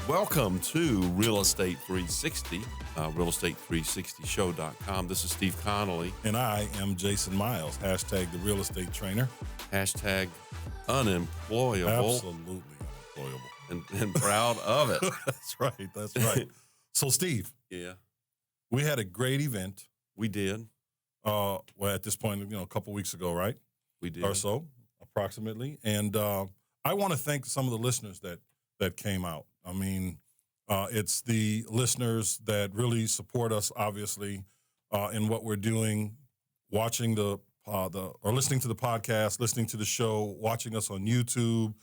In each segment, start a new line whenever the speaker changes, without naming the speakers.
Welcome to Real Estate 360, real estate360show.com. This is Steve Connolly.
And I am Jason Miles, hashtag the real estate trainer.
Hashtag unemployable.
Absolutely unemployable.
And proud of it.
That's right. So, Steve.
Yeah.
We had a great event.
We did.
Well, at this point, a couple weeks ago, right?
We did.
Or so, approximately. And I want to thank some of the listeners that came out. I mean, it's the listeners that really support us, obviously, in what we're doing, watching or listening to the podcast, listening to the show, watching us on YouTube.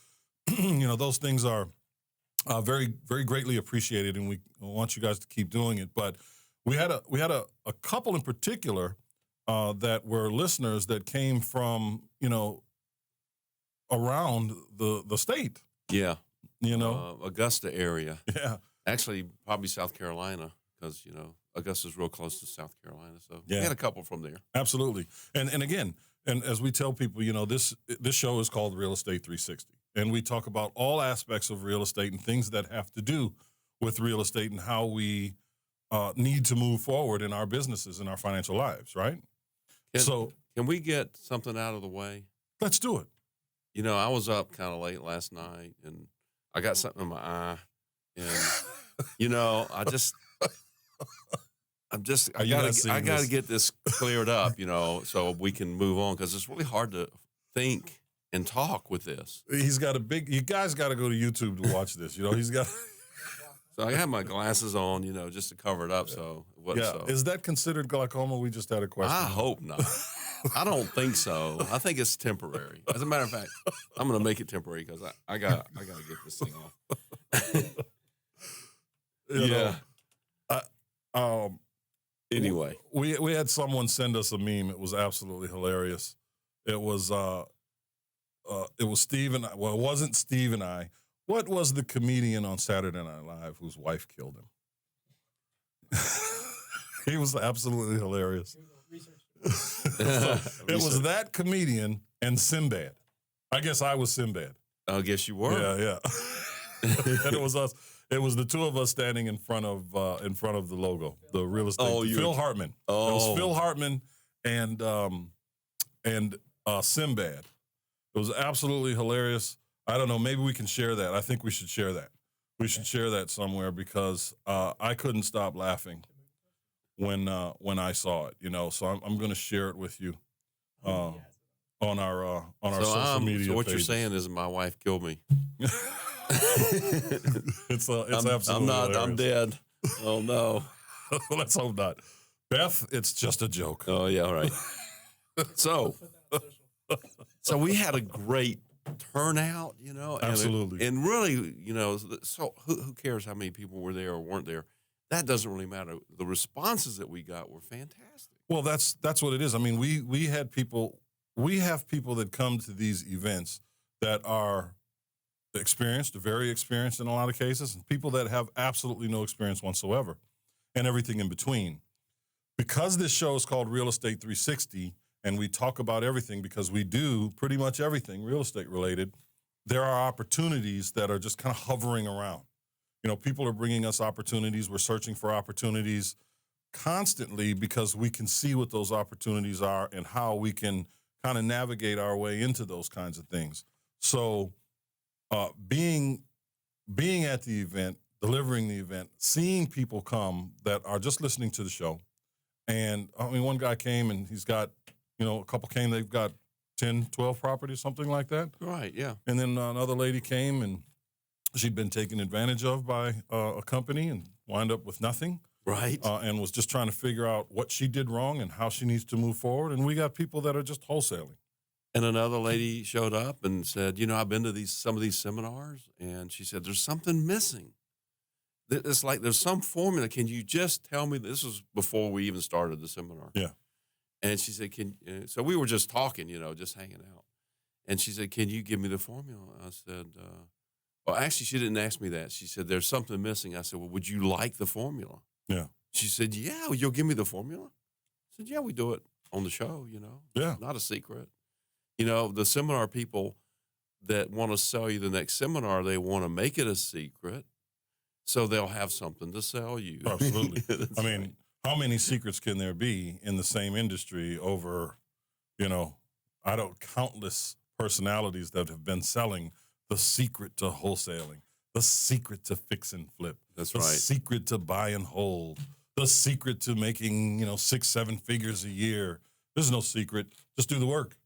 Those things are very, very greatly appreciated, and we want you guys to keep doing it. But we had a couple in particular that were listeners that came from around the state.
Yeah.
Augusta
area.
Yeah.
Actually, probably South Carolina, because, Augusta's real close to South Carolina. So
yeah.
We had a couple from there.
Absolutely. And again, and as we tell people, this show is called Real Estate 360. And we talk about all aspects of real estate and things that have to do with real estate and how we need to move forward in our businesses and our financial lives, right?
Can we get something out of the way?
Let's do it.
I was up kind of late last night, and I got something in my eye, and I gotta get this cleared up, so we can move on, because it's really hard to think and talk with this.
You guys got to go to YouTube to watch this. He's got.
So I have my glasses on, just to cover it up. So
Is that considered glaucoma? We just had a question.
I hope not. I don't think so. I think it's temporary. As a matter of fact, I'm going to make it temporary, because I got to get this thing off. Anyway,
we had someone send us a meme. It was absolutely hilarious. It was Steve and I. Well, it wasn't Steve and I. What was the comedian on Saturday Night Live whose wife killed him? He was absolutely hilarious. It was that comedian and Sinbad. I guess I was Sinbad.
I guess you were.
Yeah. And it was us. It was the two of us standing in front of the logo, the real estate. Phil Hartman.
Oh,
it was Phil Hartman and Sinbad. It was absolutely hilarious. I don't know. Maybe we can share that. I think we should share that. We should share that somewhere, because I couldn't stop laughing when I saw it. So I'm going to share it with you on our social media.
So what
pages.
You're saying is my wife killed me.
It's absolutely hilarious.
I'm dead. Oh no.
Let's hope not. Beth, it's just a joke.
Oh yeah, all right. So we had a great turnout,
Absolutely.
And really, so who cares how many people were there or weren't there? That doesn't really matter. The responses that we got were fantastic.
Well, that's what it is. I mean, we have people that come to these events that are experienced, very experienced in a lot of cases, and people that have absolutely no experience whatsoever, and everything in between. Because this show is called Real Estate 360, and we talk about everything, because we do pretty much everything real estate related, there are opportunities that are just kind of hovering around. People are bringing us opportunities. We're searching for opportunities constantly, because we can see what those opportunities are and how we can kind of navigate our way into those kinds of things. So being at the event, delivering the event, seeing people come that are just listening to the show. And one guy came and he's got, a couple came, they've got 10, 12 properties, something like that.
Right, yeah.
And then another lady came, and she'd been taken advantage of by a company and wound up with nothing.
Right.
And was just trying to figure out what she did wrong and how she needs to move forward. And we got people that are just wholesaling.
And another lady showed up and said, I've been to some of these seminars, and she said, there's something missing. It's like there's some formula. Can you just tell me? This was before we even started the seminar.
Yeah.
And she said, so we were just talking, just hanging out. And she said, can you give me the formula? I said, well, actually, she didn't ask me that. She said, there's something missing. I said, well, would you like the formula?
Yeah.
She said, yeah, well, you'll give me the formula? I said, yeah, we do it on the show,
Yeah.
Not a secret. The seminar people that want to sell you the next seminar, they want to make it a secret. So they'll have something to sell you.
Absolutely.
That's
I mean,
right.
how many secrets can there be in the same industry over, countless personalities that have been selling the secret to wholesaling, the secret to fix and flip,
That's
the
right.
secret to buy and hold, the secret to making, 6-7 figures a year. There's no secret. Just do the work.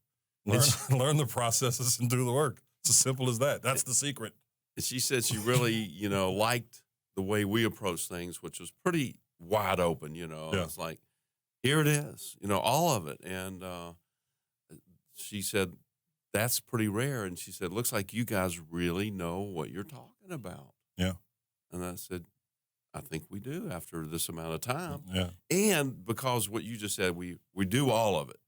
Learn the processes and do the work. It's as simple as that. That's the secret.
And she said she really, liked the way we approach things, which was pretty wide open,
Yeah.
It's like, here it is, all of it. And she said, that's pretty rare. And she said, looks like you guys really know what you're talking about.
Yeah.
And I said, I think we do after this amount of time.
Yeah.
And because what you just said, we do all of it.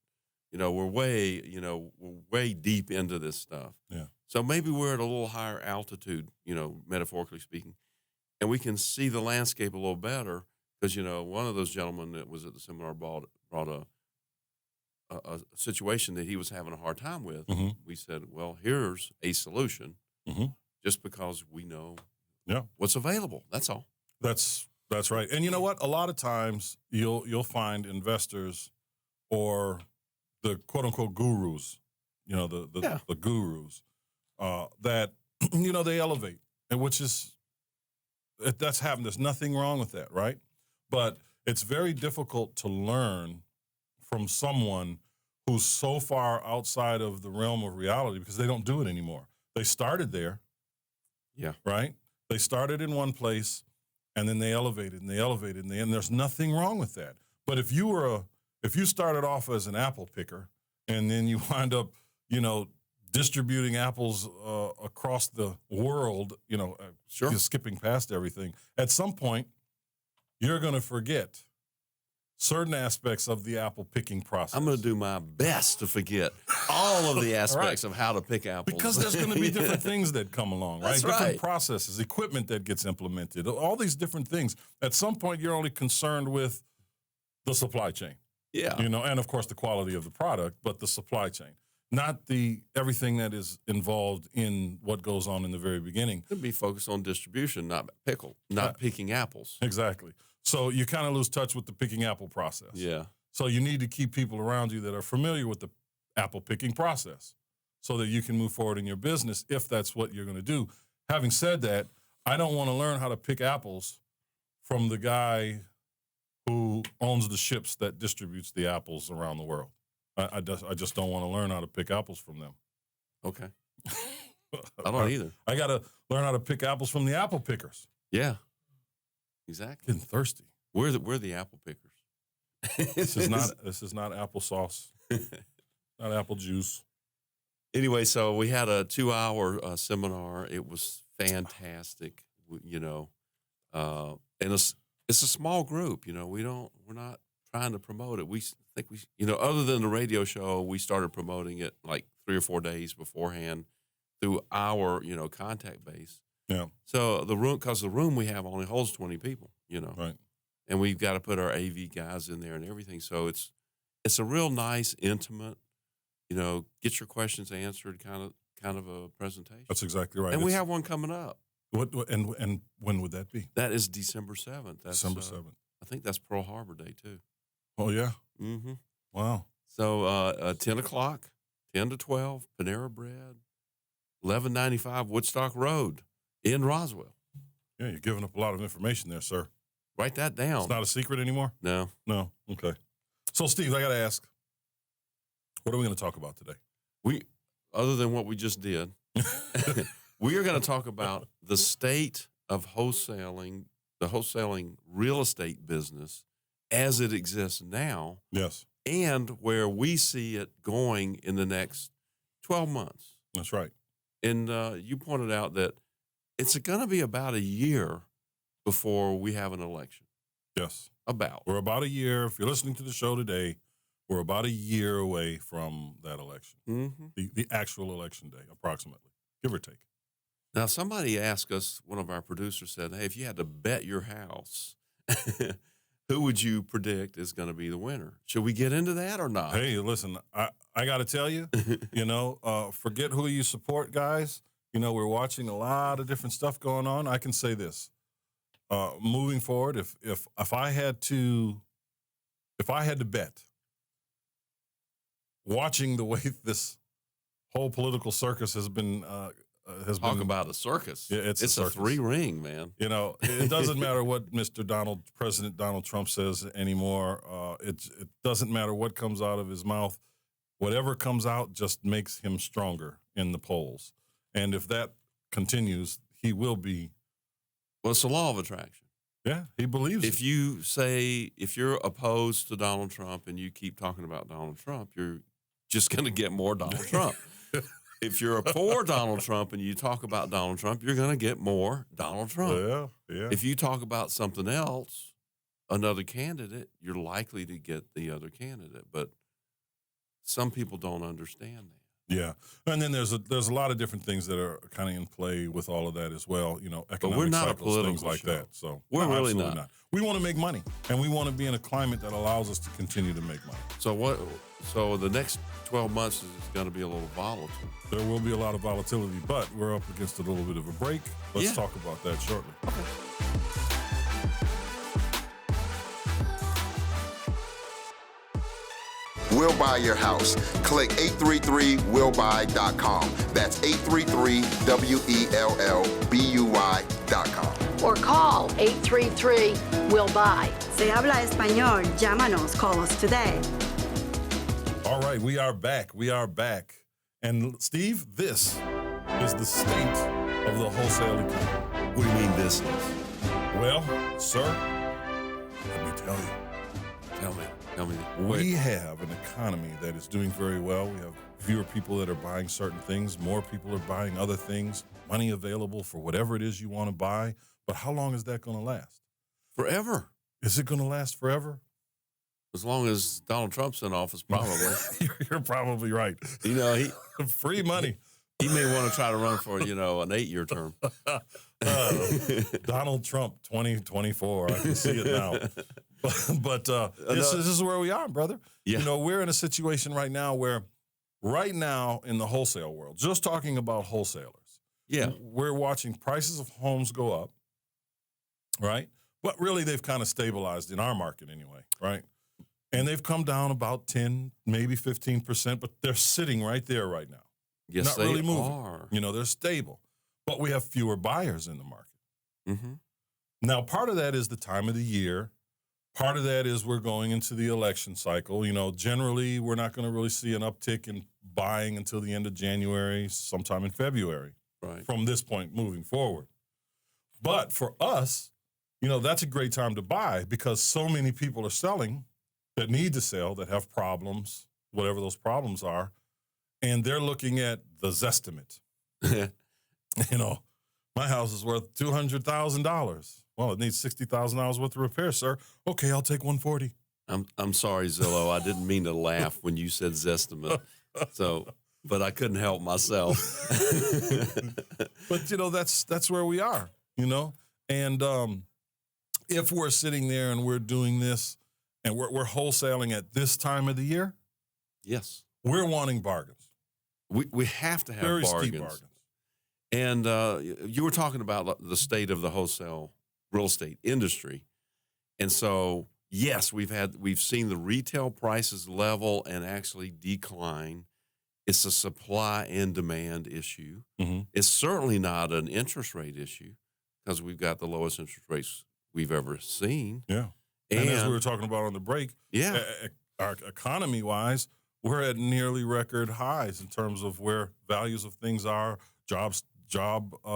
We're way deep into this stuff.
Yeah.
So maybe we're at a little higher altitude, metaphorically speaking, and we can see the landscape a little better because, one of those gentlemen that was at the seminar brought a situation that he was having a hard time with.
Mm-hmm.
We said, well, here's a solution just because we know what's available. That's all.
That's right. And you know what? A lot of times you'll find investors or the quote unquote gurus, the gurus that, they elevate, and that's happened. There's nothing wrong with that, right? But it's very difficult to learn from someone who's so far outside of the realm of reality because they don't do it anymore. They started there.
Yeah.
Right? They started in one place and then they elevated and they elevated and there's nothing wrong with that. But if you started off as an apple picker and then you wind up, distributing apples across the world,
Sure.
skipping past everything, at some point you're going to forget certain aspects of the apple picking process.
I'm going to do my best to forget all of the aspects of how to pick apples.
Because there's going to be different things that come along, right?
That's
Different
right.
processes, equipment that gets implemented, all these different things. At some point, you're only concerned with the supply chain.
Yeah.
And of course the quality of the product, but the supply chain, not everything that is involved in what goes on in the very beginning.
It'd be focused on distribution, not picking apples.
Exactly. So you kind of lose touch with the picking apple process.
Yeah.
So you need to keep people around you that are familiar with the apple picking process so that you can move forward in your business if that's what you're going to do. Having said that, I don't want to learn how to pick apples from the guy who owns the ships that distributes the apples around the world. I just don't want to learn how to pick apples from them.
Okay. I don't either.
I got to learn how to pick apples from the apple pickers.
Yeah. Exactly.
Getting thirsty.
We're the apple pickers.
This is not applesauce. Not apple juice.
Anyway, so we had a 2-hour seminar. It was fantastic, and it's a small group. We're not trying to promote it. We think other than the radio show, we started promoting it like 3 or 4 days beforehand through our contact base.
Yeah.
So the room we have only holds 20 people.
Right.
And we've got to put our AV guys in there and everything. So it's a real nice, intimate, get your questions answered kind of a presentation.
That's exactly right.
And we have one coming up.
What and when would that be?
That is December 7th. That's,
December 7th.
I think that's Pearl Harbor Day too.
Oh yeah.
Mm-hmm.
Wow.
So 10 o'clock, 10 to 12, Panera Bread, 1195 Woodstock Road in Roswell.
Yeah, you're giving up a lot of information there, sir.
Write that down.
It's not a secret anymore?
No.
No. Okay. So, Steve, I got to ask, what are we going to talk about today?
Other than what we just did, we are going to talk about the state of wholesaling, the wholesaling real estate business as it exists now.
Yes.
And where we see it going in the next 12 months.
That's right.
And you pointed out that it's going to be about a year before we have an election.
Yes.
We're
about a year. If you're listening to the show today, we're about a year away from that election.
Mm-hmm.
The actual election day, approximately, give or take.
Now, somebody asked us, one of our producers said, hey, if you had to bet your house, who would you predict is going to be the winner? Should we get into that or not?
Hey, listen, I got to tell you, forget who you support, guys. We're watching a lot of different stuff going on. I can say this. moving forward, if I had to bet, watching the way this whole political circus has been
Talk about a circus.
Yeah, it's a circus.
3-ring, man.
You know, it doesn't matter what President Donald Trump says anymore. It doesn't matter what comes out of his mouth. Whatever comes out just makes him stronger in the polls. And if that continues, he will be.
Well, it's the law of attraction.
Yeah, he believes
if you're opposed to Donald Trump and you keep talking about Donald Trump, you're just going to get more Donald Trump. If you're for Donald Trump and you talk about Donald Trump, you're going to get more Donald Trump.
Yeah.
If you talk about something else, another candidate, you're likely to get the other candidate. But some people don't understand that.
Yeah, and then there's a lot of different things that are kind of in play with all of that as well. You know, economic
we're not
cycles, things like
show.
that. So
we're really not.
We want to make money, and we want to be in a climate that allows us to continue to make money.
So the next 12 months is going to be a little volatile.
There will be a lot of volatility, but we're up against a little bit of a break. Let's talk about that shortly.
Okay.
We'll buy your house. Click 833willbuy.com. That's 833WELLBUY.com.
Or call 833-WILL-BUY.
Se habla español. Llámanos. Call us today.
All right, we are back. And Steve, this is the state of the wholesale economy.
What do you mean this is?
Well, sir, let me tell you.
Tell me.
We have an economy that is doing very well. We have fewer people that are buying certain things. More people are buying other things. Money available for whatever it is you want to buy. But how long is that going to last?
Forever.
Is it going to last forever?
As long as Donald Trump's in office, probably.
You're probably right.
You know,
free money.
He may want to try to run for, an 8-year term.
Donald Trump 2024. I can see it now. But this is where we are, brother.
Yeah.
You know, we're in a situation right now where right now in the wholesale world, just talking about wholesalers, we're watching prices of homes go up, right? But really they've kind of stabilized in our market anyway, right? And they've come down about 10, maybe 15%, but they're sitting right there right now.
Yes,
not
they
really moving.
are.
You know, they're stable. But we have fewer buyers in the market.
Mm-hmm.
Now, part of that is the time of the year. Part of that is we're going into the election cycle. You know, generally, we're not going to really see an uptick in buying until the end of January, sometime in February,
right,
from this point moving forward. But for us, you know, that's a great time to buy because so many people are selling that need to sell, that have problems, whatever those problems are, and they're looking at the Zestimate. You know, my house is worth $200,000. Well, it needs $60,000 worth of repair, sir. Okay, I'll take $140,000.
I'm sorry, Zillow. I didn't mean to laugh when you said Zestimate. But I couldn't help myself.
But you know, that's where we are. You know, and if we're sitting there and we're doing this, and we're wholesaling at this time of the year,
yes,
we're wanting bargains.
We have to have
very
bargains.
Steep bargains.
And you were talking about the state of the wholesale real estate industry. And so, yes, we've seen the retail prices level and actually decline. It's a supply and demand issue.
Mm-hmm.
It's certainly not an interest rate issue because we've got the lowest interest rates we've ever seen.
Yeah. And as we were talking about on the break, our economy-wise, we're at nearly record highs in terms of where values of things are, job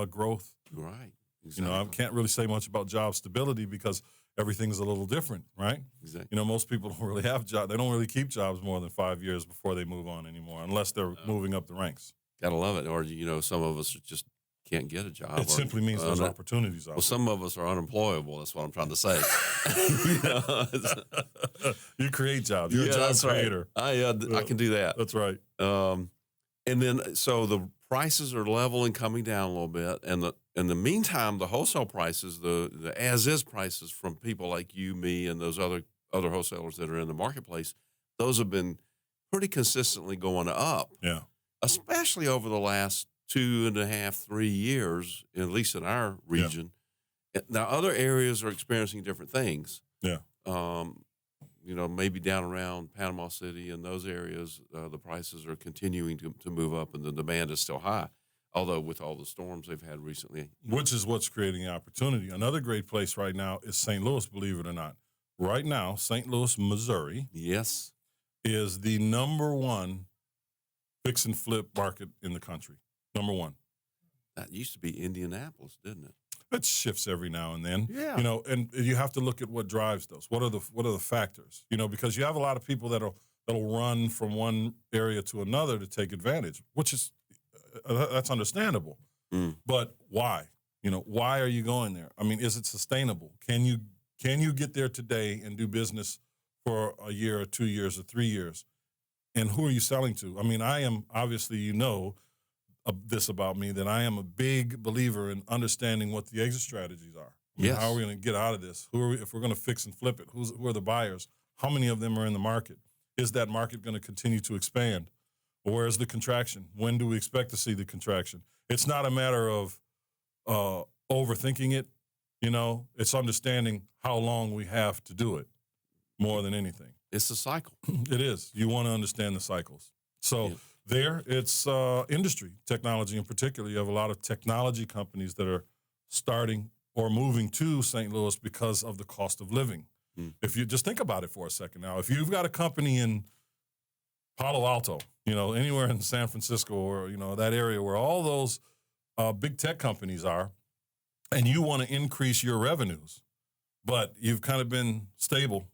growth.
Right. Exactly.
You know, I can't really say much about job stability because everything's a little different, right?
Exactly.
You know, most people don't really have jobs. They don't really keep jobs more than 5 years before they move on anymore, unless they're moving up the ranks.
Gotta love it. Or, you know, some of us just can't get a job.
It simply means there's opportunities out there.
Well, some of us are unemployable. That's what I'm trying to say.
You create jobs. You're a job creator.
Right. I can do that.
That's right.
And then, so the prices are level and coming down a little bit. And in the meantime, the wholesale prices, the as-is prices from people like you, me, and those other wholesalers that are in the marketplace, those have been pretty consistently going up.
Yeah.
Especially over the last 2.5, 3 years, at least in our region. Now, other areas are experiencing different things.
Yeah.
Maybe down around Panama City and those areas, the prices are continuing to move up and the demand is still high. Although with all the storms they've had recently.
Which is what's creating the opportunity. Another great place right now is St. Louis, believe it or not. Right now, St. Louis, Missouri
Yes.
is the number one fix and flip market in the country. Number one.
That used to be Indianapolis, didn't it?
It shifts every now and then.
Yeah.
And you have to look at what drives those. What are the factors? Because you have a lot of people that'll run from one area to another to take advantage, which is that's understandable. But why? Why are you going there? I mean, is it sustainable? Can you get there today and do business for a year or 2 years or 3 years? And who are you selling to? I mean, I am obviously this about me, that I am a big believer in understanding what the exit strategies are. I mean,
Yes.
how are we going to get out of this? If we're going to fix and flip it, who are the buyers? How many of them are in the market? Is that market going to continue to expand? Or where is the contraction? When do we expect to see the contraction? It's not a matter of overthinking it. It's understanding how long we have to do it more than anything.
It's a cycle.
It is. You want to understand the cycles. So
Yeah.
there, it's industry, technology in particular. You have a lot of technology companies that are starting or moving to St. Louis because of the cost of living. If you just think about it for a second now, if you've got a company in Palo Alto, anywhere in San Francisco or, that area where all those big tech companies are, and you want to increase your revenues, but you've kind of been stable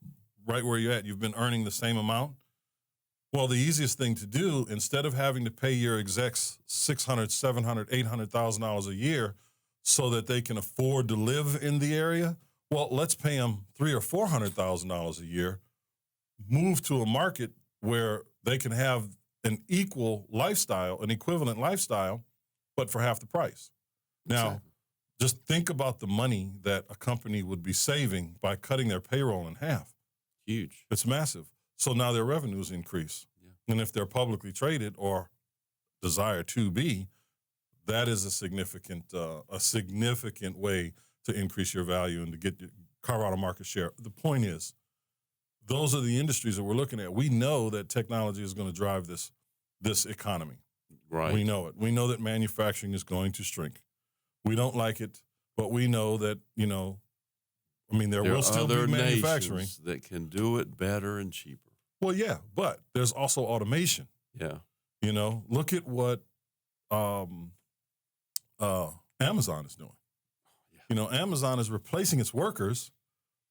right where you're at, you've been earning the same amount. Well, the easiest thing to do, instead of having to pay your execs $600,000, $700,000, $800,000 a year so that they can afford to live in the area, well, let's pay them $300,000 or $400,000 a year, move to a market where they can have an equal lifestyle, an equivalent lifestyle, but for half the price. Now,
Exactly.
just think about the money that a company would be saving by cutting their payroll in half.
Huge.
It's massive. So now their revenues increase.
Yeah.
And if they're publicly traded or desire to be, that is a significant way to increase your value and to carve out a market share. The point is, those are the industries that we're looking at. We know that technology is going to drive this economy.
Right.
We know it. We know that manufacturing is going to shrink. We don't like it, but we know that, there will still be manufacturing
nations that can do it better and cheaper.
Well, yeah, but there's also automation.
Yeah.
Look at what Amazon is doing. Amazon is replacing its workers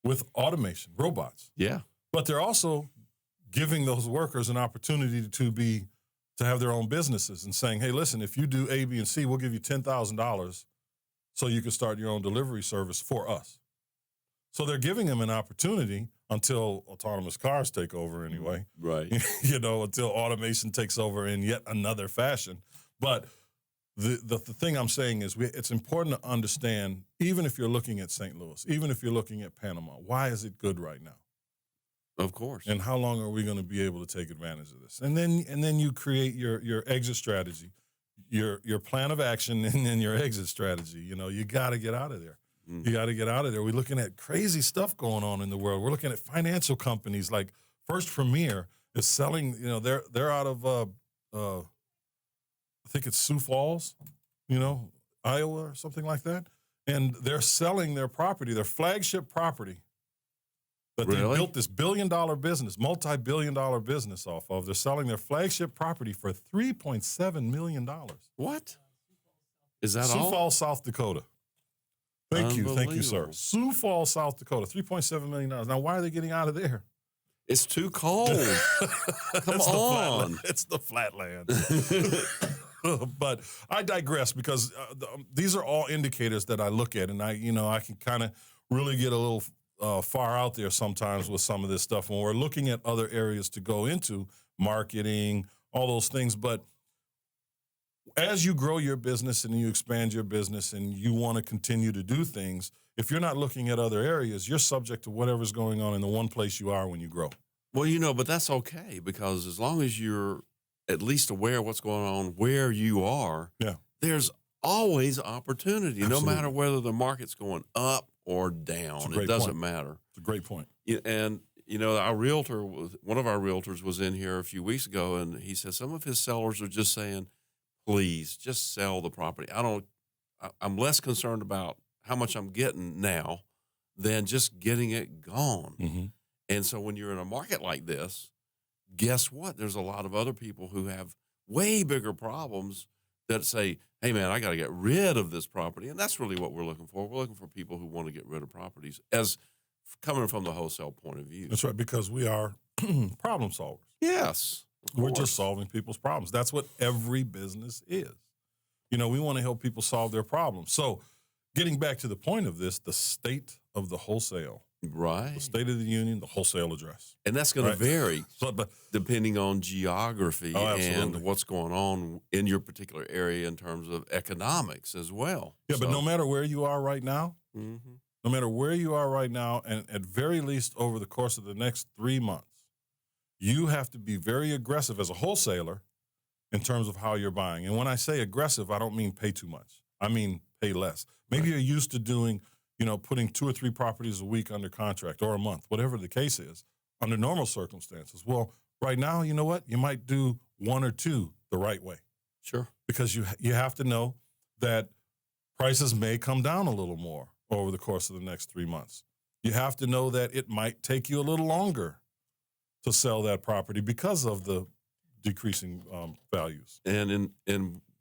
with automation, robots.
Yeah.
But they're also giving those workers an opportunity to have their own businesses and saying, hey, listen, if you do A, B, and C, we'll give you $10,000 so you can start your own delivery service for us. So they're giving them an opportunity until autonomous cars take over anyway.
Right.
Until automation takes over in yet another fashion. But the thing I'm saying is it's important to understand, even if you're looking at St. Louis, even if you're looking at Panama, why is it good right now?
Of course.
And how long are we going to be able to take advantage of this? And then you create your exit strategy, your plan of action, and then your exit strategy. You got to get out of there. You got to get out of there. We're looking at crazy stuff going on in the world. We're looking at financial companies like First Premier is selling. They're out of I think it's Sioux Falls, Iowa or something like that, and they're selling their property, their flagship property that they built this billion-dollar business, multi-billion-dollar business off of. They're selling their flagship property for $3.7 million.
What? Is that
Sioux
all?
Falls, South Dakota. Thank you, sir.
Unbelievable.
Sioux Falls, South Dakota, $3.7 million. Now, why are they getting out of there?
It's too cold. Come on.
It's the flatland. But I digress because these are all indicators that I look at, and I can kind of really get a little far out there sometimes with some of this stuff when we're looking at other areas to go into, marketing, all those things. But as you grow your business and you expand your business and you want to continue to do things, if you're not looking at other areas, you're subject to whatever's going on in the one place you are when you grow.
Well, but that's okay because as long as you're at least aware of what's going on where you are,
Yeah.
there's always opportunity,
Absolutely.
no matter whether the market's going up or down. It doesn't matter.
It's a great point.
And our one of our realtors was in here a few weeks ago, and he said some of his sellers are just saying, please just sell the property. I'm less concerned about how much I'm getting now than just getting it gone.
Mm-hmm.
And so when you're in a market like this, guess what? There's a lot of other people who have way bigger problems that say, hey, man, I got to get rid of this property. And that's really what we're looking for. We're looking for people who want to get rid of properties as coming from the wholesale point of view.
That's right, because we are problem solvers.
Yes.
We're just solving people's problems. That's what every business is. We want to help people solve their problems. So getting back to the point of this, the state of the wholesale.
Right.
The State of the Union, the wholesale address.
And that's going to vary
but
depending on geography and what's going on in your particular area in terms of economics as well.
Yeah, but no matter where you are right now,
mm-hmm.
no matter where you are right now, and at very least over the course of the next 3 months, you have to be very aggressive as a wholesaler in terms of how you're buying. And when I say aggressive, I don't mean pay too much. I mean pay less. Maybe you're used to doing, putting 2 or 3 properties a week under contract or a month, whatever the case is, under normal circumstances. Well, right now, you know what? You might do 1 or 2 the right way.
Sure.
Because you have to know that prices may come down a little more over the course of the next 3 months. You have to know that it might take you a little longer to sell that property because of the decreasing values.
And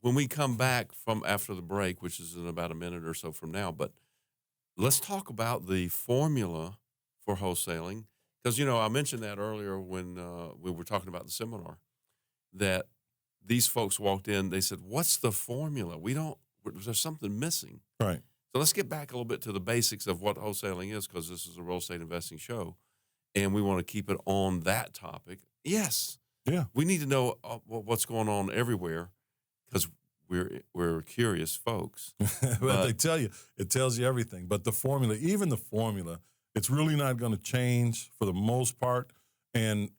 when we come back from after the break, which is in about a minute or so from now, but let's talk about the formula for wholesaling. Because, I mentioned that earlier when we were talking about the seminar, that these folks walked in, they said, what's the formula? There's something missing.
Right.
So let's get back a little bit to the basics of what wholesaling is, because this is a real estate investing show, and we want to keep it on that topic. Yes.
Yeah.
We need to know what's going on everywhere, because we're curious folks.
But they tell you, it tells you everything. But the formula, it's really not going to change for the most part. And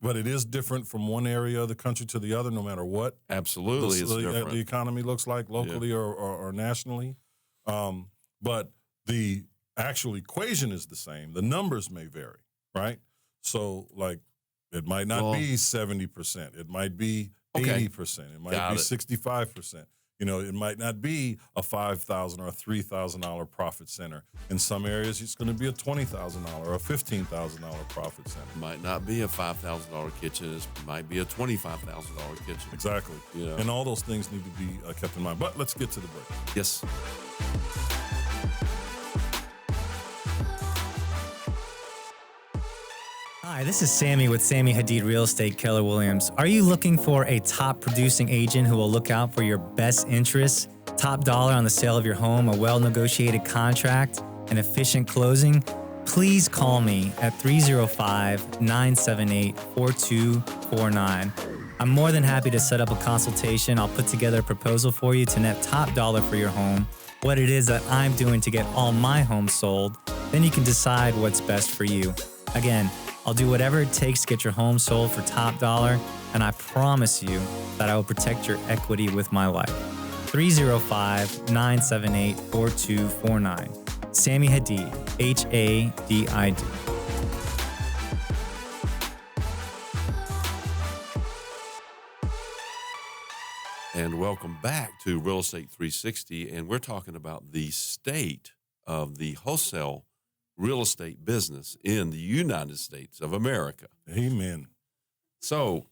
but it is different from one area of the country to the other, no matter what.
Absolutely, it's different.
The economy looks like locally or nationally. But the actual equation is the same. The numbers may vary, right? So, like, it might not be 70%. It might be 80%. It might be 65%. It might not be a $5,000 or a $3,000 profit center. In some areas, it's going to be a $20,000 or a $15,000 profit center.
It might not be a $5,000 kitchen. It might be a $25,000 kitchen.
Exactly. And all those things need to be kept in mind. But let's get to the break.
Yes.
Hi, this is Sammy with Sammy Hadid Real Estate Keller Williams. Are you looking for a top producing agent who will look out for your best interests? Top dollar on the sale of your home, a well-negotiated contract, an efficient closing? Please call me at 305-978-4249. I'm more than happy to set up a consultation. I'll put together a proposal for you to net top dollar for your home, what it is that I'm doing to get all my homes sold. Then you can decide what's best for you. Again, I'll do whatever it takes to get your home sold for top dollar, and I promise you that I will protect your equity with my life. 305-978-4249. Sammy Hadid, Hadid.
And welcome back to Real Estate 360, and we're talking about the state of the wholesale real estate business in the United States of America.
Amen.
So,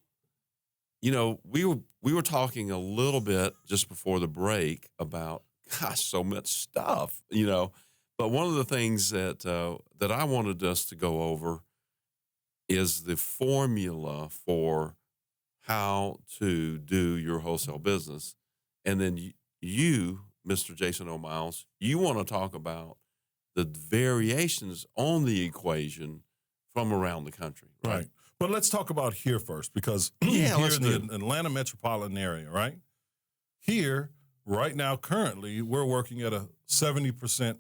we were talking a little bit just before the break about, so much stuff, But one of the things that I wanted us to go over is the formula for how to do your wholesale business. And then you, Mr. Jason O'Miles, you want to talk about the variations on the equation from around the country. Right.
But let's talk about here first, because here in the Atlanta metropolitan area, right? Here, right now, currently, we're working at a 70%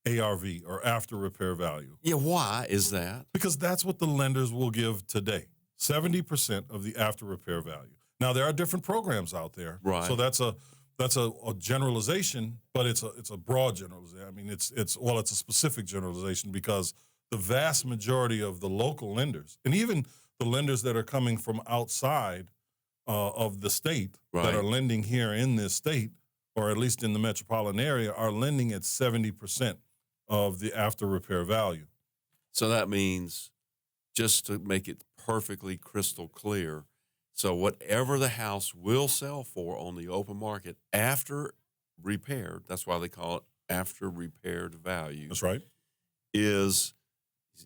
ARV, or after repair value.
Yeah, why is that?
Because that's what the lenders will give today, 70% of the after repair value. Now, there are different programs out there.
Right.
So that's a That's a generalization, but it's a broad generalization. I mean, it's a specific generalization because the vast majority of the local lenders, and even the lenders that are coming from outside of the state that are lending here in this state, or at least in the metropolitan area, are lending at 70% of the after repair value.
So that means, just to make it perfectly crystal clear, so whatever the house will sell for on the open market after repaired, that's why they call it after repaired value.
That's right.
Is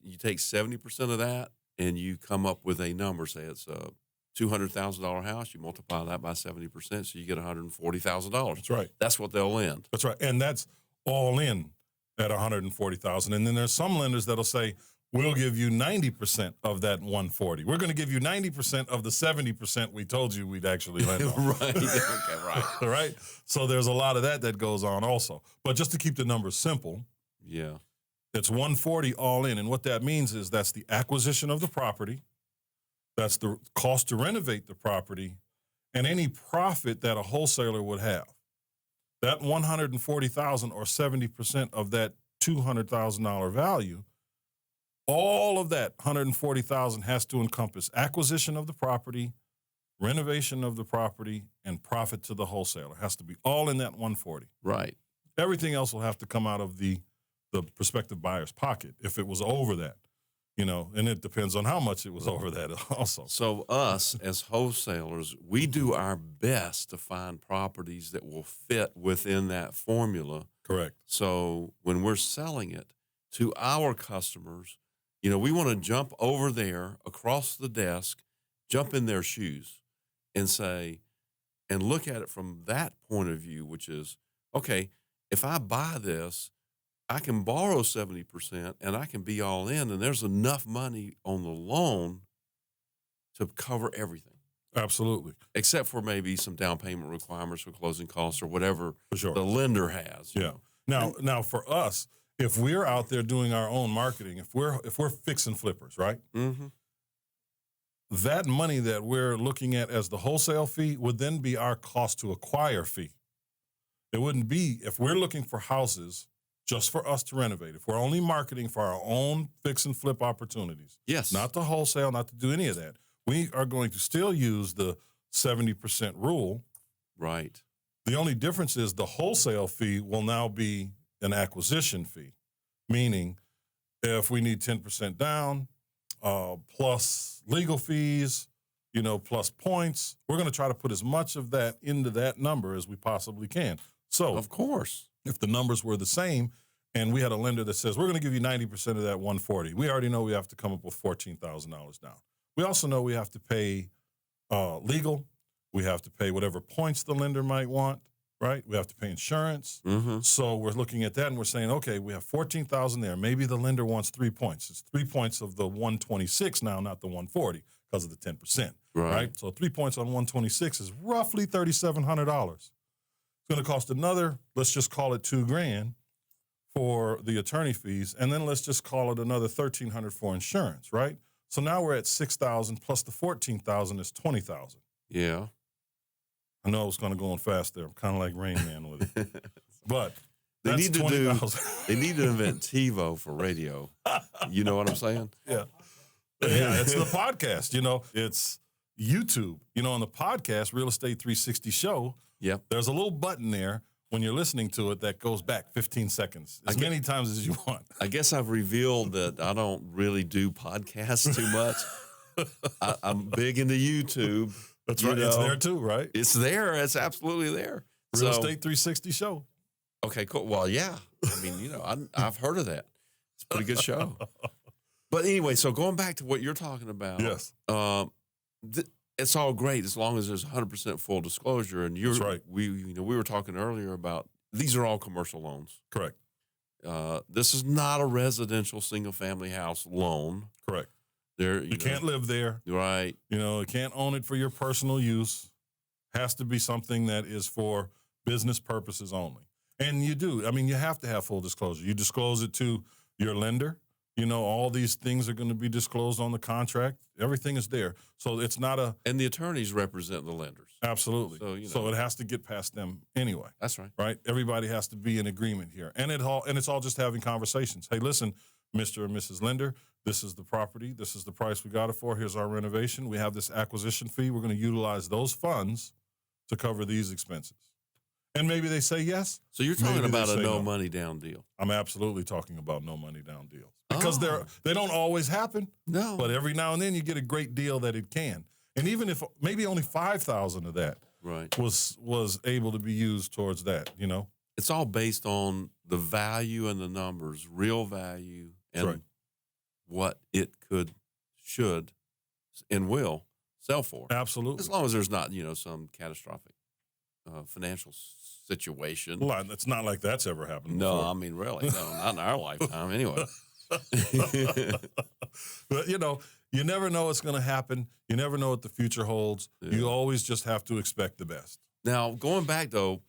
you take 70% of that and you come up with a number, say it's a $200,000 house, you multiply that by 70%, so you get $140,000.
That's right.
That's what they'll lend.
That's right. And that's all in at $140,000. And then there's some lenders that'll say, we'll give you 90% of that 140. We're going to give you 90% of the 70% we told you we'd actually lend on.
Right. Okay, right.
Right? So there's a lot of that goes on also. But just to keep the numbers simple,
yeah,
it's 140 all in. And what that means is that's the acquisition of the property, that's the cost to renovate the property, and any profit that a wholesaler would have. That $140,000 or 70% of that $200,000 value, all of that $140,000 has to encompass acquisition of the property, renovation of the property, and profit to the wholesaler. It has to be all in that 140.
right.
Everything else will have to come out of the prospective buyer's pocket if it was over that, and it depends on how much it was over that also.
So us as wholesalers, we do our best to find properties that will fit within that formula.
Correct.
So when we're selling it to our customers, we want to jump over there across the desk, jump in their shoes and say, and look at it from that point of view, which is, okay, if I buy this, I can borrow 70% and I can be all in, and there's enough money on the loan to cover everything.
Absolutely.
Except for maybe some down payment requirements for closing costs or whatever
For sure.
the lender has.
Yeah. Now for us, if we're out there doing our own marketing, if we're fixing flippers, right?
Mm-hmm.
That money that we're looking at as the wholesale fee would then be our cost to acquire fee. It wouldn't be, if we're looking for houses just for us to renovate, if we're only marketing for our own fix and flip opportunities,
Yes.
not to wholesale, not to do any of that, we are going to still use the 70% rule.
Right.
The only difference is the wholesale fee will now be an acquisition fee, meaning if we need 10% down, plus legal fees, plus points, we're going to try to put as much of that into that number as we possibly can. So,
Of course.
if the numbers were the same and we had a lender that says, we're going to give you 90% of that 140, we already know we have to come up with $14,000 down. We also know we have to pay legal. We have to pay whatever points the lender might want, right? We have to pay insurance.
Mm-hmm.
So we're looking at that and we're saying, okay, we have $14,000 there. Maybe the lender wants 3 points. It's 3 points of the 126 now, not the 140 because of the 10%, right? So 3 points on 126 is roughly $3,700. It's going to cost another, let's just call it $2,000 for the attorney fees, and then let's just call it another $1,300 for insurance, right? So now we're at $6,000 plus the $14,000 is $20,000.
Yeah.
I know I was going to go on fast there. I'm kind of like Rain Man with it, but
They
that's
need to
$20,000.
They need to invent TiVo for radio. You know what I'm saying?
Yeah, it's the podcast. It's YouTube. On the podcast, Real Estate 360 Show.
Yep.
There's a little button there when you're listening to it that goes back 15 seconds, as many times as you want.
I guess I've revealed that I don't really do podcasts too much. I'm big into YouTube.
That's right. It's there too, right?
It's there. It's absolutely there.
Real Estate 360 Show.
Okay, cool. Well, yeah. I mean, I've heard of that. It's a pretty good show. But anyway, so going back to what you're talking about.
Yes.
It's all great as long as there's 100% full disclosure. And you're
That's right.
we were talking earlier about these are all commercial loans.
Correct.
This is not a residential single family house loan.
Correct.
You
can't live there.
Right.
You can't own it for your personal use. Has to be something that is for business purposes only. And you do. I mean, you have to have full disclosure. You disclose it to your lender, all these things are going to be disclosed on the contract. Everything is there. So it's not
and the attorneys represent the lenders.
Absolutely.
So,
it has to get past them anyway.
That's right.
Right? Everybody has to be in agreement here. And it's all just having conversations. Hey, listen, Mr. and Mrs. Lender, this is the property. This is the price we got it for. Here's our renovation. We have this acquisition fee. We're going to utilize those funds to cover these expenses. And maybe they say yes.
So you're talking
Maybe
about
they
a
say
no
no.
money down deal.
I'm absolutely talking about no money down deals. Because
Oh.
they don't always happen.
No.
But every now and then you get a great deal that it can. And even if maybe only 5,000 of that
Right.
was able to be used towards that,
It's all based on the value and the numbers, real value, and
Right.
what it should, and will sell for.
Absolutely.
As long as there's not, some catastrophic financial situation.
Well, it's not like that's ever happened
No,
before.
I mean, really, no, not in our lifetime anyway.
But, you never know what's going to happen. You never know what the future holds.
Yeah.
You always just have to expect the best.
Now, going back, though,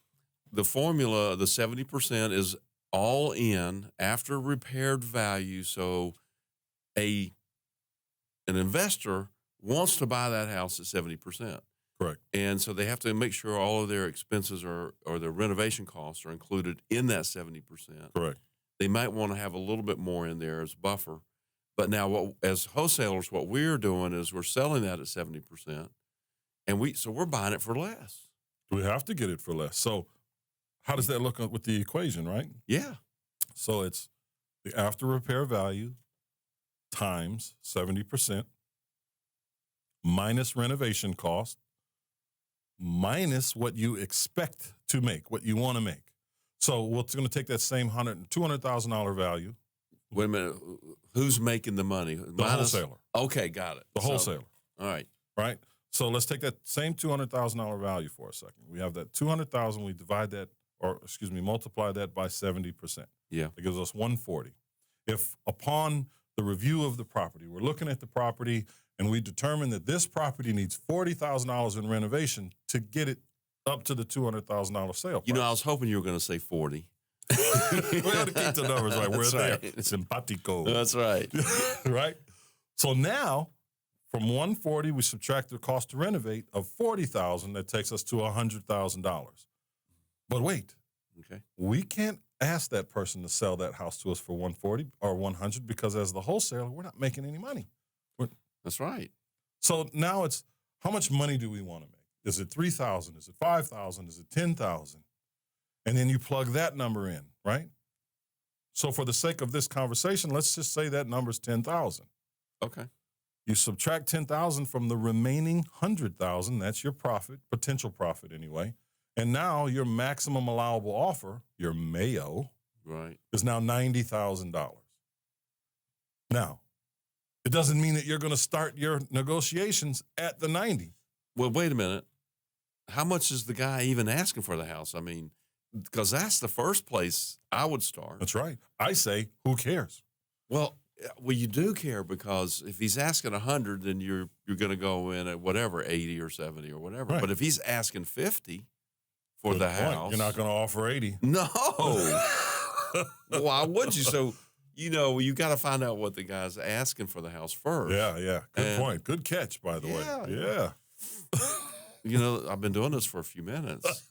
the formula, the 70% is all in after repaired value. So an investor wants to buy that house at 70%.
Correct.
And so they have to make sure all of their expenses or their renovation costs are included in that 70%.
Correct.
They might want to have a little bit more in there as buffer. But now, as wholesalers, what we're doing is we're selling that at 70%, and we're buying it for less.
We have to get it for less. So how does that look with the equation, right?
Yeah.
So it's the after repair value times 70% minus renovation cost minus what you expect to make, what you want to make. So what's going to take that same $200,000 value?
Wait a minute. Who's making the money?
The wholesaler.
Okay, got it.
The wholesaler.
All right.
Right? So let's take that same $200,000 value for a second. We have that $200,000, we multiply that by 70%.
Yeah.
That gives us 140. If upon the review of the property, we're looking at the property and we determine that this property needs $40,000 in renovation to get it up to the $200,000 sale price.
I was hoping you were going to say 40.
We have to keep the numbers right. We're
That's
there.
right.
Simpatico.
That's right.
Right? So now, from 140, we subtract the cost to renovate of $40,000. That takes us to $100,000. But wait,
Okay.
we can't ask that person to sell that house to us for 140 or 100 because as the wholesaler, we're not making any money.
That's right.
So now it's how much money do we want to make? Is it $3,000? Is it $5,000? Is it $10,000? And then you plug that number in, right? So for the sake of this conversation, let's just say that number's $10,000.
Okay.
You subtract $10,000 from the remaining $100,000. That's your profit, potential profit anyway. And now your maximum allowable offer, your MAO,
Right.
is now $90,000. Now, it doesn't mean that you're going to start your negotiations at the 90.
Well, wait a minute. How much is the guy even asking for the house? I mean, because that's the first place I would start.
That's right. I say, who cares?
Well, you do care because if he's asking 100, then you're going to go in at whatever 80 or 70 or whatever.
Right.
But if he's asking 50 for the
Good point.
house,
You're not going to offer 80.
No. Why would you? So you got to find out what the guy's asking for the house first.
Yeah. Good
And-
point. Good catch, by the
Yeah.
way. Yeah.
I've been doing this for a few minutes.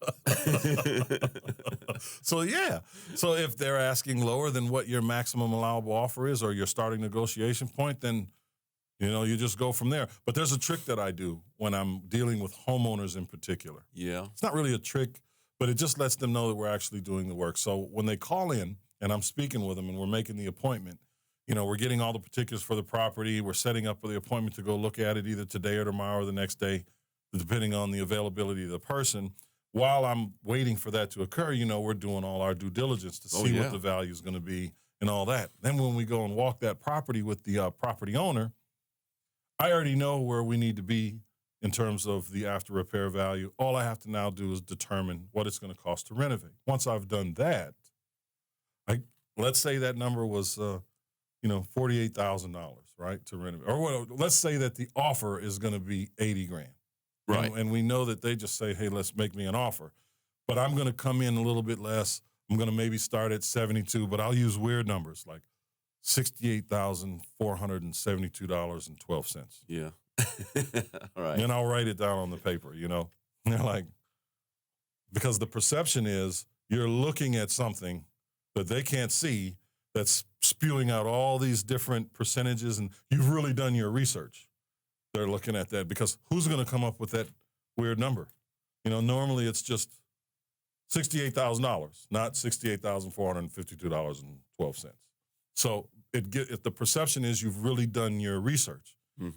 So if they're asking lower than what your maximum allowable offer is or your starting negotiation point, then you just go from there. But there's a trick that I do when I'm dealing with homeowners in particular.
Yeah.
It's not really a trick, but it just lets them know that we're actually doing the work. So when they call in and I'm speaking with them and we're making the appointment, we're getting all the particulars for the property. We're setting up for the appointment to go look at it either today or tomorrow or the next day, depending on the availability of the person. While I'm waiting for that to occur, we're doing all our due diligence to see what the value is going to be and all that. Then when we go and walk that property with the property owner, I already know where we need to be in terms of the after repair value. All I have to now do is determine what it's going to cost to renovate. Once I've done that, let's say that number was, $48,000, right, to renovate. Or let's say that the offer is going to be $80,000.
Right.
And we know that they just say, hey, let's make me an offer. But I'm going to come in a little bit less. I'm going to maybe start at 72, but I'll use weird numbers like $68,472.12.
Yeah. All right.
And I'll write it down on the paper, you know. And they're like, because the perception is you're looking at something that they can't see that's spewing out all these different percentages, and you've really done your research. They're looking at that because who's going to come up with that weird number? You know, normally it's just $68,000, not $68,452.12. So if the perception is you've really done your research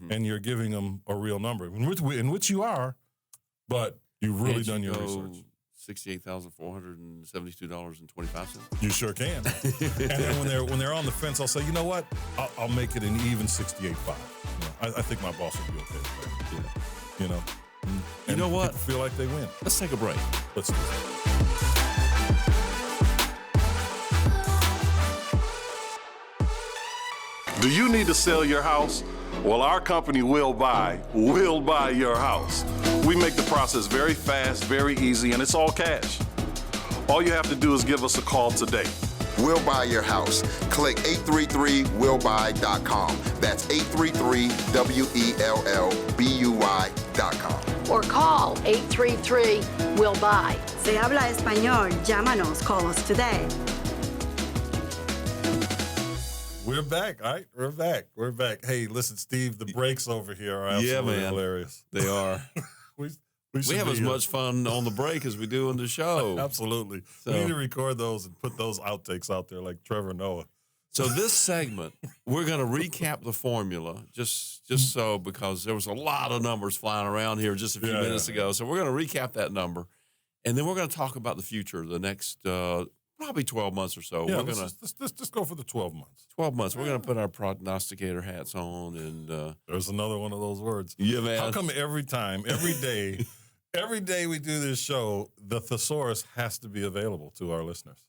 and you're giving them a real number, in which you are, but you've really done your research.
$68,472.25.
You sure can. And then when they're on the fence, I'll say, you know what? I'll make it an even 68.5. You know, I think my boss will be okay with that.
Yeah.
You know.
You know what?
People feel like they win.
Let's take a break.
Let's do that. Do you need to sell your house? Well, our company will buy your house. We make the process very fast, very easy, and it's all cash. All you have to do is give us a call today.
We'll buy your house. Click 833willbuy.com. That's 833WELLBUY.com.
Or call 833-WILL-BUY.
Se habla español, llámanos, call us today.
We're back, all right? We're back. Hey, listen, Steve, the breaks over here are absolutely hilarious.
They are.
We
have as much fun on the break as we do on the show.
Absolutely.
So,
we need to record those and put those outtakes out there like Trevor Noah.
So this segment, we're going to recap the formula just so, because there was a lot of numbers flying around here just a few minutes ago. So we're going to recap that number, and then we're going to talk about the future, the next probably 12 months or so.
Yeah,
we're
let's just go for the 12 months.
12 months. We're going to put our prognosticator hats on. And
there's another one of those words.
Yeah, man.
How come every day we do this show, the thesaurus has to be available to our listeners?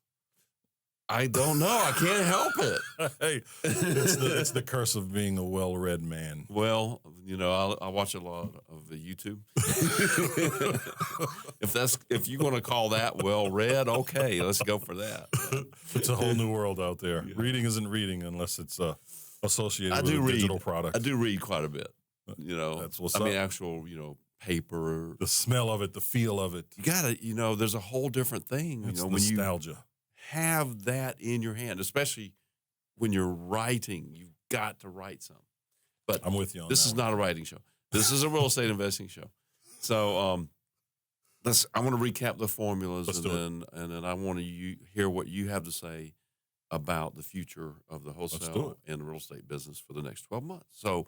I don't know. I can't help it.
Hey, it's the curse of being a well-read man.
Well, you know, I watch a lot of YouTube. if you want to call that well-read, okay, let's go for that.
It's a whole new world out there. Yeah. Reading isn't reading unless it's associated with a digital product.
I do read quite a bit. You know,
that's what's
I
up.
mean, actual, paper.
The smell of it, the feel of it.
You gotta, there's a whole different thing.
It's
when
nostalgia.
You have that in your hand, especially when you're writing. You've got to write something. But
I'm with you on
this is not a writing show. This is a real estate investing show. So I want to recap the formulas, and then I want to hear what you have to say about the future of the wholesale and the real estate business for the next 12 months. So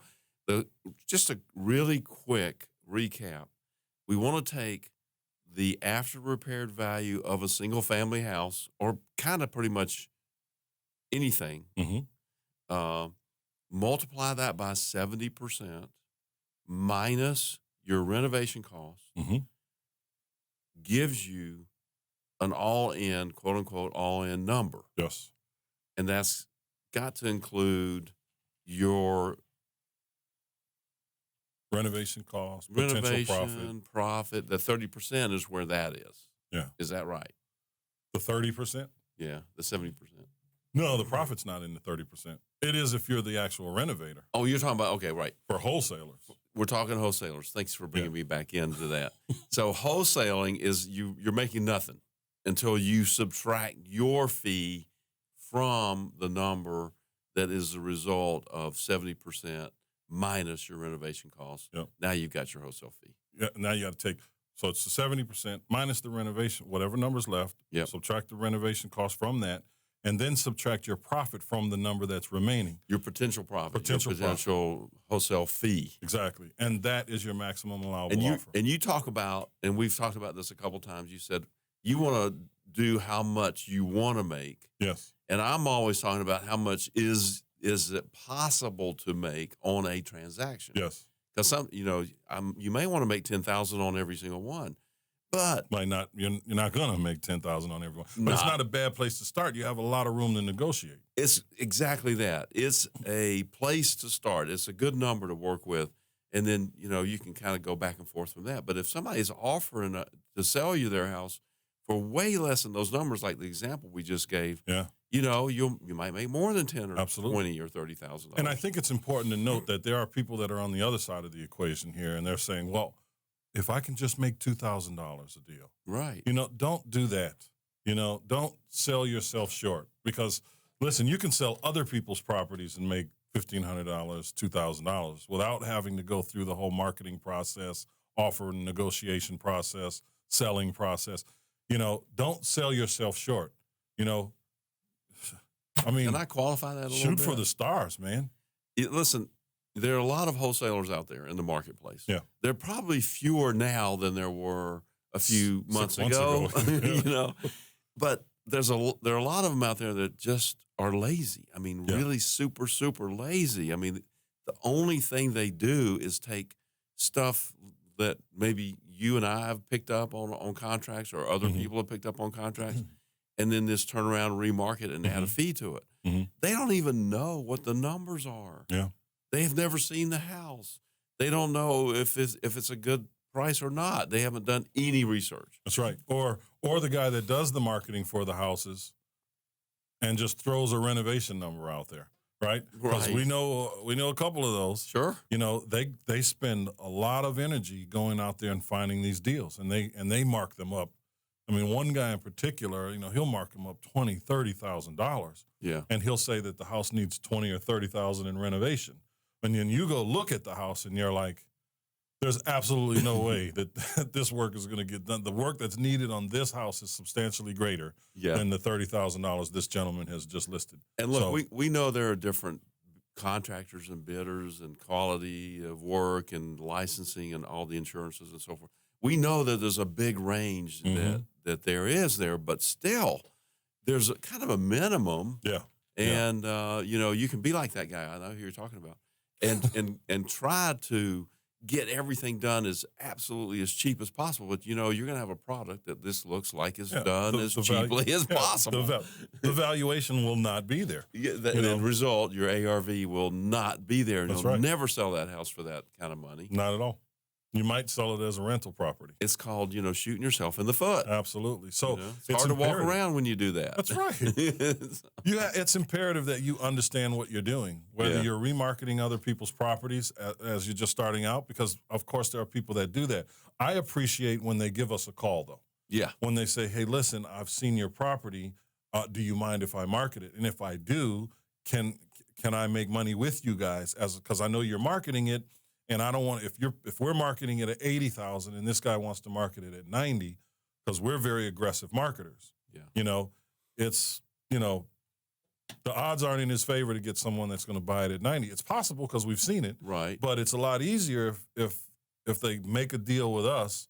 just a really quick recap. We want to take the after repaired value of a single family house, or kind of pretty much anything, multiply that by 70% minus your renovation costs, gives you an all-in, quote-unquote, all-in number.
Yes.
And that's got to include your
renovation costs, potential
profit. The 30% is where that is.
Yeah.
Is that right?
The 30%?
Yeah, the 70%.
No, the profit's not in the 30%. It is if you're the actual renovator.
Oh, you're talking about, okay, right.
For wholesalers.
We're talking wholesalers. Thanks for bringing me back into that. So wholesaling is you're making nothing until you subtract your fee from the number that is the result of 70% minus your renovation costs.
Yep.
Now you've got your wholesale fee.
Yeah. Now you got to take, so it's the 70% minus the renovation, whatever number's left.
Yep.
Subtract the renovation cost from that, and then subtract your profit from the number that's remaining.
Your potential profit.
Your
potential wholesale fee.
Exactly. And that is your maximum allowable offer.
And you talk about, and we've talked about this a couple times, you said you want to do how much you want to make.
Yes.
And I'm always talking about how much is it possible to make on a transaction.
Yes.
Because you may want to make $10,000 on every single one, but
you're not gonna make $10,000 on everyone. But it's not a bad place to start. You have a lot of room to negotiate.
It's exactly that. It's a place to start. It's a good number to work with, and then you can kind of go back and forth from that. But if somebody's offering to sell you their house for way less than those numbers, like the example we just gave, you might make more than 10 or
Absolutely.
$20 or $30,000.
And I think it's important to note that there are people that are on the other side of the equation here, and they're saying, well, if I can just make $2,000 a deal,
right.
Don't do that. Don't sell yourself short, because, listen, you can sell other people's properties and make $1,500, $2,000 without having to go through the whole marketing process, offer and negotiation process, selling process. Don't sell yourself short. I mean,
Can I qualify that a little
shoot
bit?
for the stars, man.
Listen, there are a lot of wholesalers out there in the marketplace.
Yeah.
There are probably fewer now than there were a few months
6 months
ago.
ago.
But there are a lot of them out there that just are lazy. I mean,
Yeah.
really super, super lazy. I mean, the only thing they do is take stuff that maybe you and I have picked up on contracts, or other
Mm-hmm.
people have picked up on contracts, and then just turn around and remarket it and add a fee to it.
Mhm.
They don't even know what the numbers are.
Yeah.
They have never seen the house. They don't know if it's a good price or not. They haven't done any research.
That's right. Or the guy that does the marketing for the houses and just throws a renovation number out there, right? Because
Right.
we know a couple of those.
Sure.
They spend a lot of energy going out there and finding these deals, and they mark them up. I mean, one guy in particular, he'll mark them up $20,000, $30,000,
Yeah.
and he'll say that the house needs $20,000 or $30,000 in renovation. And then you go look at the house, and you're like, there's absolutely no way that this work is going to get done. The work that's needed on this house is substantially greater
Yeah.
than the $30,000 this gentleman has just listed.
And look,
So-
we know there are different contractors and bidders and quality of work and licensing and all the insurances and so forth. We know that there's a big range that there is there, but still there's kind of a minimum.
Yeah.
And you can be like that guy I know who you're talking about, and try to get everything done as absolutely as cheap as possible. But you're going to have a product that this looks like is done as cheaply as possible.
The valuation will not be there.
Yeah, the result, your ARV will not be there. And
That's
you'll
right.
never sell that house for that kind of money.
Not at all. You might sell it as a rental property.
It's called, shooting yourself in the foot.
Absolutely. So
It's hard to walk
imperative.
around when you do that.
That's right. It's imperative that you understand what you're doing, whether
Yeah.
you're remarketing other people's properties as you're just starting out, because, of course, there are people that do that. I appreciate when they give us a call, though.
Yeah.
When they say, hey, listen, I've seen your property. Do you mind if I market it? And if I do, can I make money with you guys? Because I know you're marketing it, and I don't want if we're marketing it at $80,000 and this guy wants to market it at $90,000, because we're very aggressive marketers.
Yeah.
It's the odds aren't in his favor to get someone that's going to buy it at $90,000. It's possible because we've seen it,
Right.
but it's a lot easier if they make a deal with us,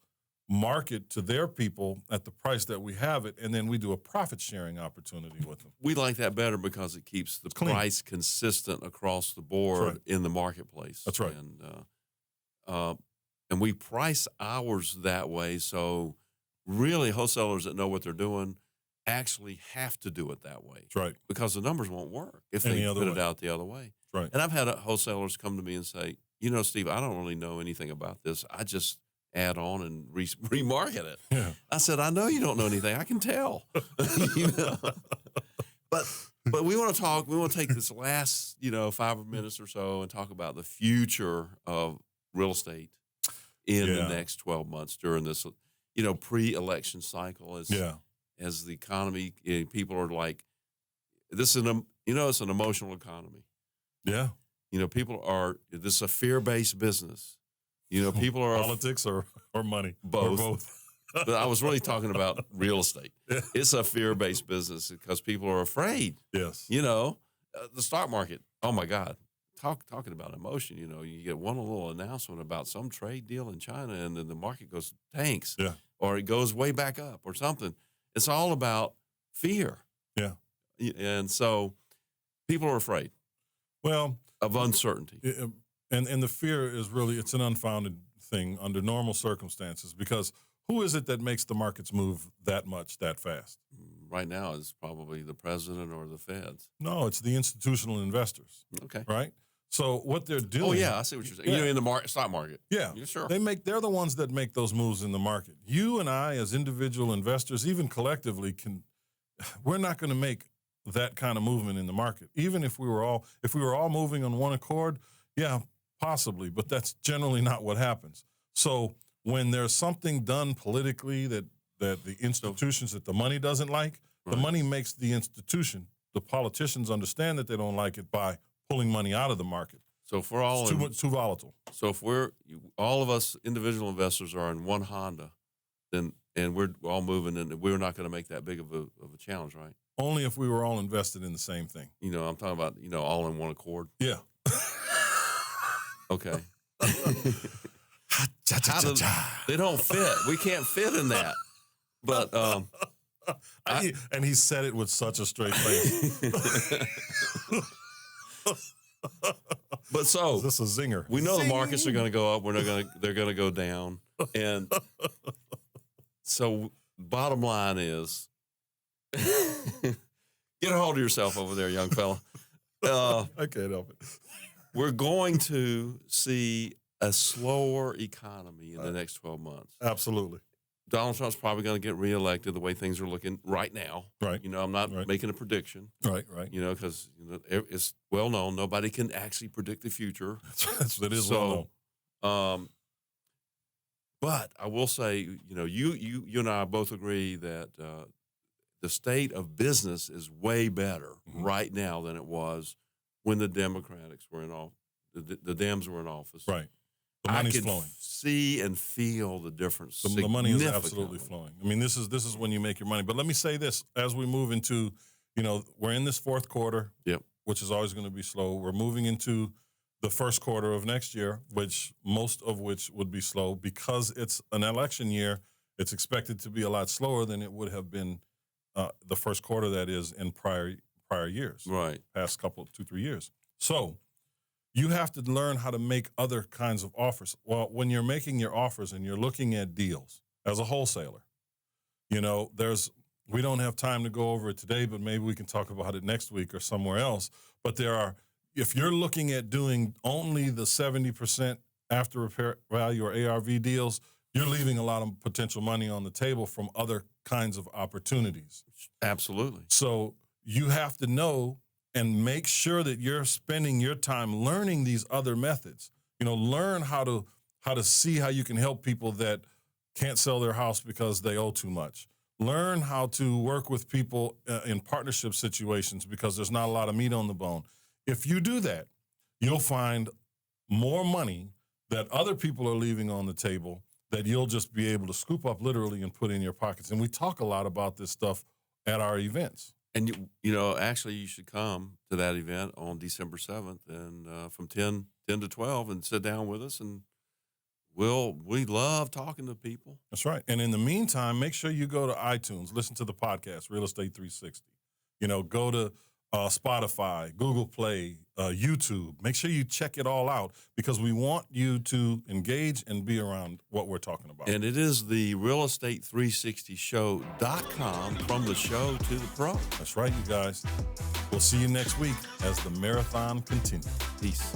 market to their people at the price that we have it, and then we do a profit sharing opportunity with them.
We like that better because it keeps the
clean.
price consistent across the board
right.
in the marketplace.
That's right.
And we price ours that way. So really wholesalers that know what they're doing actually have to do it that way.
That's right.
Because the numbers won't work if
Any
they
other
put it
way.
out the other way.
That's right.
And I've had wholesalers come to me and say, Steve, I don't really know anything about this. I just add on and remarket it.
Yeah.
I said, I know you don't know anything. I can tell. But we want to talk. We want to take this last 5 minutes or so and talk about the future of real estate in the next 12 months during this pre-election cycle. As the economy, people are like, this is it's an emotional economy.
Yeah.
People are. This is a fear-based business. People are
Politics or money?
Both.
Or both.
But I was really talking about real estate. It's a fear-based business because people are afraid.
Yes.
The stock market. Oh my God, talking about emotion. You get one little announcement about some trade deal in China, and then the market goes tanks.
Yeah.
Or it goes way back up, or something. It's all about fear.
Yeah.
And so people are afraid
Well,
of uncertainty.
and the fear is really, it's an unfounded thing under normal circumstances, because who is it that makes the markets move that much, that fast?
Right now is probably the president or the feds.
No, it's the institutional investors,
Okay.
right? So what they're doing.
Oh yeah, I see what you're saying.
Yeah.
In the stock market.
Yeah,
Sure.
They're the ones that make those moves in the market. You and I, as individual investors, even collectively, we're not going to make that kind of movement in the market. Even if we were all moving on one accord, yeah, possibly, but that's generally not what happens. So when there's something done politically that the institutions that the money doesn't like, the money makes the institution. The politicians understand that they don't like it by pulling money out of the market.
So if we're all
it's too volatile.
So if all of us individual investors are in one Honda, then and we're all moving, and we're not going to make that big of a challenge, right?
Only if we were all invested in the same thing.
You know, I'm talking about all in one accord.
Yeah.
Okay. They don't fit. We can't fit in that. But
and he said it with such a straight face.
But so
is this a zinger?
We know the markets are going to go up. They're going to go down. And so bottom line is, get a hold of yourself over there, young fella.
I can't help it.
We're going to see a slower economy in the next 12 months.
Absolutely.
Donald Trump's probably going to get reelected the way things are looking right now.
Right.
I'm not making a prediction.
Right.
Because it's well known nobody can actually predict the future.
That is well known.
But I will say, you and I both agree that the state of business is way better right now than it was when the Democrats were in office. The Dems were in office.
Right. The money's flowing.
See and feel the difference.
The money is absolutely flowing. I mean, this is when you make your money. But let me say this: as we move into, we're in this fourth quarter, which is always going to be slow. We're moving into the first quarter of next year, most of which would be slow because it's an election year. It's expected to be a lot slower than it would have been the first quarter, that is, in prior years,
right?
Past 2-3 years. So you have to learn how to make other kinds of offers. Well, when you're making your offers and you're looking at deals as a wholesaler, we don't have time to go over it today, but maybe we can talk about it next week or somewhere else. But if you're looking at doing only the 70% after repair value or ARV deals, you're leaving a lot of potential money on the table from other kinds of opportunities.
Absolutely.
So you have to know and make sure that you're spending your time learning these other methods. Learn how to see how you can help people that can't sell their house because they owe too much. Learn how to work with people in partnership situations because there's not a lot of meat on the bone. If you do that, you'll find more money that other people are leaving on the table that you'll just be able to scoop up literally and put in your pockets. And we talk a lot about this stuff at our events.
And, actually you should come to that event on December 7th and from 10 to 12 and sit down with us. And we love talking to people.
That's right. And in the meantime, make sure you go to iTunes, listen to the podcast, Real Estate 360. Go to Spotify, Google Play, YouTube. Make sure you check it all out because we want you to engage and be around what we're talking about.
And it is the realestate360show.com, from the show to the pro.
That's right, you guys. We'll see you next week as the marathon continues.
Peace.